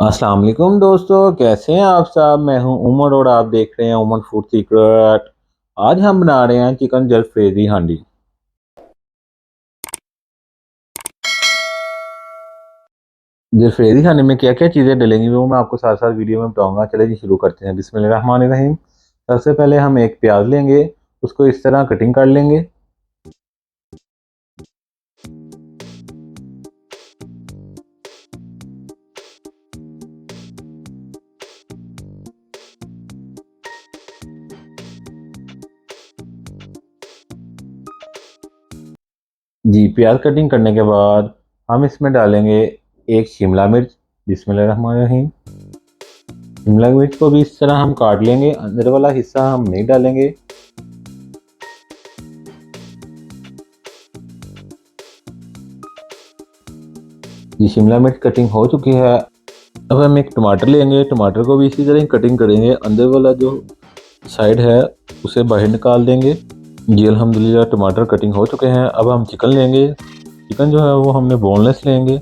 अस्सलाम वालेकुम दोस्तों, कैसे हैं आप सब। मैं हूं उमर और आप देख रहे हैं उमर फूड सीक्रेट। आज हम बना रहे हैं चिकन जलफ्रेजी हांडी। जलफ्रेजी हांडी में क्या क्या चीज़ें डलेंगी वो मैं आपको साथ साथ वीडियो में बताऊंगा। चले जी शुरू करते हैं। बिस्मिल्लाहिर्रहमानिर्रहीम। सबसे पहले हम एक प्याज लेंगे, उसको इस तरह कटिंग कर लेंगे। जी, प्याज कटिंग करने के बाद हम इसमें डालेंगे एक शिमला मिर्च। बिस्मिल्लाहिर्रहमानिर्रहीम। शिमला मिर्च को भी इस तरह हम काट लेंगे, अंदर वाला हिस्सा हम नहीं डालेंगे। जी, शिमला मिर्च कटिंग हो चुकी है। अब हम एक टमाटर लेंगे, टमाटर को भी इसी तरह ही कटिंग करेंगे, अंदर वाला जो साइड है उसे बाहर निकाल देंगे। जी अल्हम्दुलिल्लाह टमाटर कटिंग हो चुके हैं। अब हम चिकन लेंगे, चिकन जो है वो हमने बोनलेस लेंगे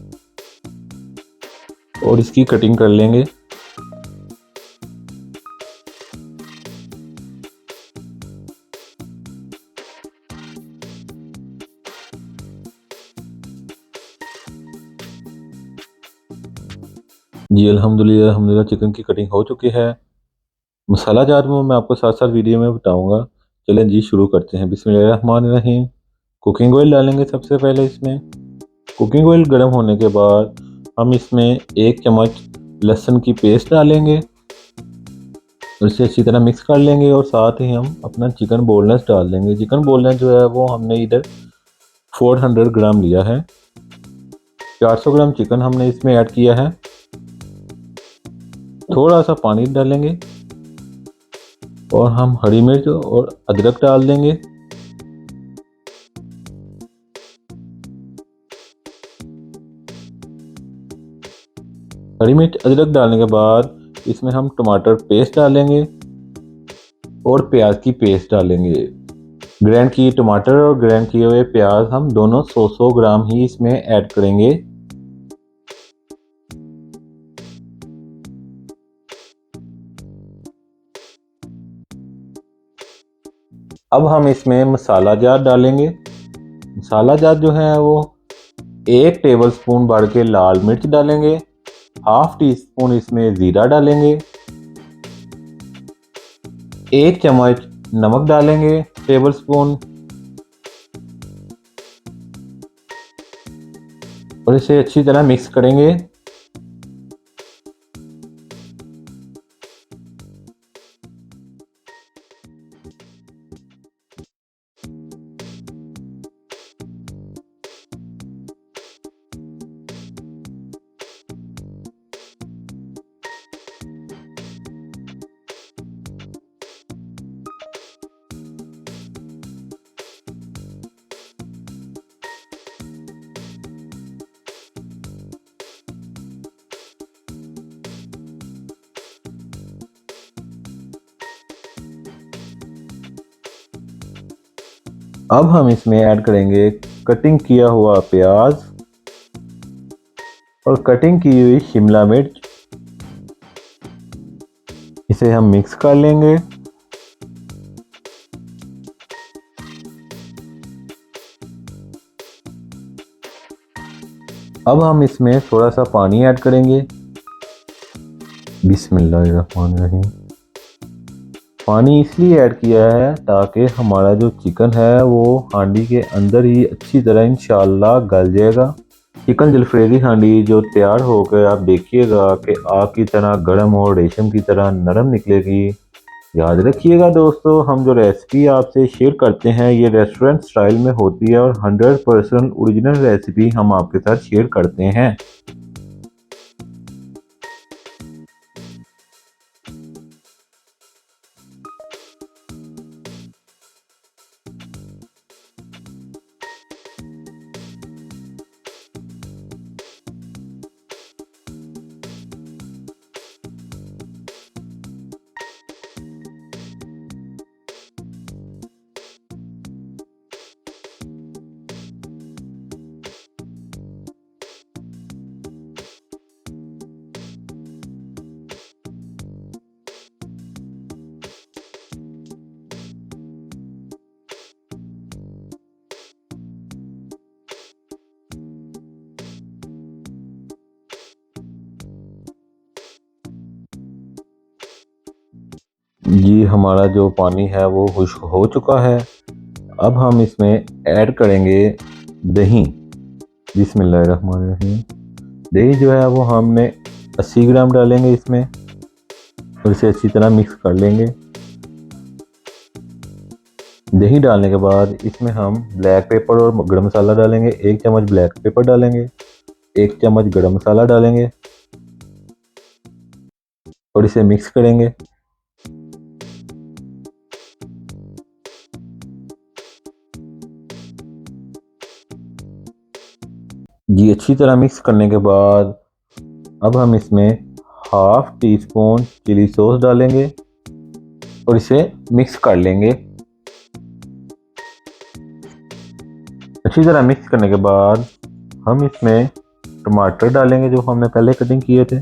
और इसकी कटिंग कर लेंगे। जी अल्हम्दुलिल्लाह चिकन की कटिंग हो चुकी है। मसाला जार में मैं आपको साथ साथ वीडियो में बताऊंगा। चलें जी शुरू करते हैं। बिस्मिल्लाहिर्रहमानिर्रहीम। कुकिंग ऑयल डालेंगे सबसे पहले इसमें। कुकिंग ऑयल गर्म होने के बाद हम इसमें एक चम्मच लहसुन की पेस्ट डालेंगे और इसे अच्छी तरह मिक्स कर लेंगे और साथ ही हम अपना चिकन बोनलेस डाल देंगे। चिकन बोनलेस जो है वो हमने इधर 400 ग्राम लिया है। 400 ग्राम चिकन हमने इसमें ऐड किया है। थोड़ा सा पानी डालेंगे और हम हरी मिर्च और अदरक डाल देंगे। हरी मिर्च अदरक डालने के बाद इसमें हम टमाटर पेस्ट डालेंगे और प्याज की पेस्ट डालेंगे। ग्राइंड किए टमाटर और ग्राइंड किए हुए प्याज हम दोनों 100 ग्राम ही इसमें ऐड करेंगे। अब हम इसमें मसाला जार डालेंगे। मसाला जार जो है वो 1 टेबलस्पून भर के लाल मिर्च डालेंगे। हाफ टी स्पून इसमें ज़ीरा डालेंगे। 1 चम्मच नमक डालेंगे टेबलस्पून और इसे अच्छी तरह मिक्स करेंगे। अब हम इसमें ऐड करेंगे कटिंग किया हुआ प्याज और कटिंग की हुई शिमला मिर्च। इसे हम मिक्स कर लेंगे। अब हम इसमें थोड़ा सा पानी ऐड करेंगे। बिस्मिल्लाहिर्रहमानिर्रहीम। पानी इसलिए ऐड किया है ताकि हमारा जो चिकन है वो हांडी के अंदर ही अच्छी तरह इंशाल्लाह गल जाएगा। चिकन जलफ्रेजी हांडी जो तैयार होकर आप देखिएगा कि आग की तरह गर्म और रेशम की तरह नरम निकलेगी। याद रखिएगा दोस्तों, हम जो रेसिपी आपसे शेयर करते हैं ये रेस्टोरेंट स्टाइल में होती है और 100% ओरिजिनल रेसिपी हम आपके साथ शेयर करते हैं। जी हमारा जो पानी है वो खुश्क हो चुका है। अब हम इसमें ऐड करेंगे दही। बिस्मिल्लाहिर्रहमानिर्रहीम। दही जो है वो हमने 80 ग्राम डालेंगे इसमें और इसे अच्छी तरह मिक्स कर लेंगे। दही डालने के बाद इसमें हम ब्लैक पेपर और गरम मसाला डालेंगे। 1 चम्मच ब्लैक पेपर डालेंगे, 1 चम्मच गरम मसाला डालेंगे और इसे मिक्स करेंगे। जी अच्छी तरह मिक्स करने के बाद अब हम इसमें half teaspoon chilli sauce डालेंगे और इसे मिक्स कर लेंगे। अच्छी तरह मिक्स करने के बाद हम इसमें टमाटर डालेंगे जो हमने पहले कटिंग किए थे।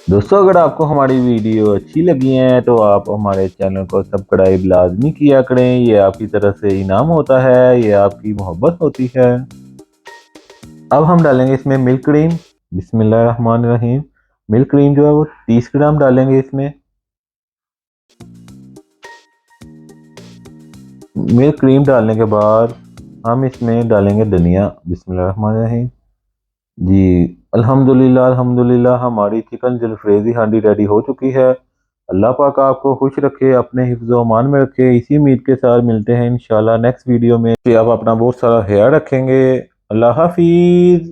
दोस्तों अगर आपको हमारी वीडियो अच्छी लगी है तो आप हमारे चैनल को सब्सक्राइब लाजमी किया करें। ये आपकी तरफ से इनाम होता है, ये आपकी मोहब्बत होती है। अब हम डालेंगे इसमें मिल्क क्रीम। बिस्मिल्लाहिर्रहमानिर्रहीम। मिल्क क्रीम जो है वो 30 ग्राम डालेंगे इसमें। मिल्क क्रीम डालने के बाद हम इसमें डालेंगे धनिया। बिस्मिल्लाहिर्रहमानिर्रहीम। जी अल्हम्दुलिल्लाह अल्हम्दुलिल्लाह हमारी चिकन जलफ्रेज़ी हांडी रेडी हो चुकी है। अल्लाह पाक आपको खुश रखे, अपने हिफ्ज़ अमान में रखे। इसी उम्मीद के साथ मिलते हैं इंशाल्लाह नेक्स्ट वीडियो में कि आप अपना बहुत सारा ख्याल रखेंगे। अल्लाह हाफिज़।